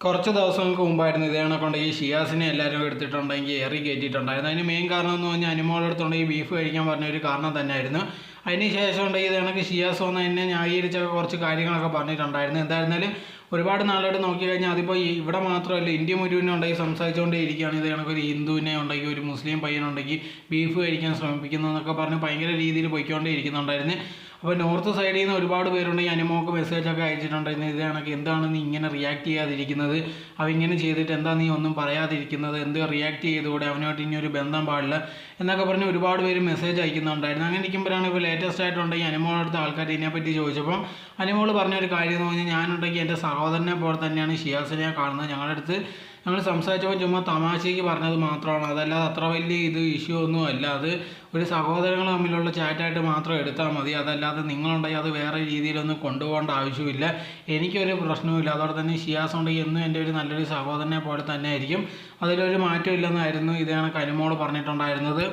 കുറച്ച് ദിവസങ്ങൾക്ക് മുമ്പായിരുന്നു ഇതേ കണക്കൊണ്ട് ഈ ഷിയാസിനെ എല്ലാവരും എടുത്തിട്ടുണ്ടെങ്കിൽ ഏറി കയറ്റിയിട്ടുണ്ടായിരുന്നു. അതിന് മെയിൻ കാരണം എന്ന് പറഞ്ഞാൽ അനുമോളെടുത്തുണ്ടെങ്കിൽ ബീഫ് കഴിക്കാൻ പറഞ്ഞ ഒരു കാരണം തന്നെയായിരുന്നു. അതിന് ശേഷം ഉണ്ടെങ്കിൽ ഇത് കണക്ക് ഷിയാസ് വന്ന് എന്നെ ന്യായീകരിച്ചൊക്കെ കുറച്ച് കാര്യങ്ങളൊക്കെ പറഞ്ഞിട്ടുണ്ടായിരുന്നു. എന്തായിരുന്നാലും ഒരുപാട് നാളായിട്ട് നോക്കി കഴിഞ്ഞാൽ അതിപ്പോൾ ഇവിടെ മാത്രമല്ല ഇന്ത്യ മുഴുവനും ഉണ്ടെങ്കിൽ സംസാരിച്ചുകൊണ്ടേ ഇരിക്കുകയാണ്. ഇത് കണക്ക് ഒരു ഹിന്ദുവിനെ ഉണ്ടെങ്കിൽ ഒരു മുസ്ലിം പയ്യനുണ്ടെങ്കിൽ ബീഫ് കഴിക്കാൻ ശ്രമിപ്പിക്കുന്നു എന്നൊക്കെ പറഞ്ഞ് ഭയങ്കര രീതിയിൽ പൊയ്ക്കൊണ്ടേ ഇരിക്കുന്നുണ്ടായിരുന്നു. അപ്പോൾ നോർത്ത് സൈഡിൽ നിന്ന് ഒരുപാട് പേരുണ്ടെങ്കിൽ അനുമോക്ക് മെസ്സേജൊക്കെ അയച്ചിട്ടുണ്ടായിരുന്നു. ഇത് കണക്ക് എന്താണ് നീ ഇങ്ങനെ റിയാക്ട് ചെയ്യാതിരിക്കുന്നത്, അവ ഇങ്ങനെ ചെയ്തിട്ട് എന്താ നീ ഒന്നും പറയാതിരിക്കുന്നത്, എന്ത് റിയാക്ട് ചെയ്തുകൂടെ, അവനുമായിട്ട് ഇനി ഒരു ബന്ധം പാടില്ല എന്നൊക്കെ പറഞ്ഞ് ഒരുപാട് പേര് മെസ്സേജ് അയക്കുന്നുണ്ടായിരുന്നു. അങ്ങനെ ഇരിക്കുമ്പോഴാണ് ഇപ്പോൾ ലേറ്റസ്റ്റ് ആയിട്ടുണ്ടെങ്കിൽ അനുമോളടുത്ത ആൾക്കാർ ഇതിനെപ്പറ്റി ചോദിച്ചപ്പം അനുമോൾ പറഞ്ഞൊരു കാര്യം എന്ന് പറഞ്ഞാൽ ഞാനുണ്ടെങ്കിൽ എൻ്റെ സഹോദരനെ പോലെ തന്നെയാണ് ഷിയാസിനെ കാണുന്നത്. ഞങ്ങൾ സംസാരിച്ചപ്പോൾ ചുമ്മാ തമാശയ്ക്ക് പറഞ്ഞത് മാത്രമാണ്, അതല്ലാതെ അത്ര വലിയ ഇഷ്യൂ ഒന്നും അല്ല. അത് ഒരു സഹോദരങ്ങൾ തമ്മിലുള്ള ചാറ്റായിട്ട് മാത്രം എടുത്താൽ മതി, അതല്ലാതെ നിങ്ങളുണ്ടെങ്കിൽ അത് വേറെ രീതിയിലൊന്നും കൊണ്ടുപോകേണ്ട ആവശ്യമില്ല. എനിക്കൊരു പ്രശ്നവുമില്ല. അതോടെ തന്നെ ഷിയാസ് ഉണ്ടെങ്കിൽ എന്നും എൻ്റെ ഒരു നല്ലൊരു സഹോദരനെ പോലെ തന്നെ ആയിരിക്കും, അതിലൊരു മാറ്റമില്ലെന്നായിരുന്നു ഇത് കണക്ക് അനുമോൾ പറഞ്ഞിട്ടുണ്ടായിരുന്നത്.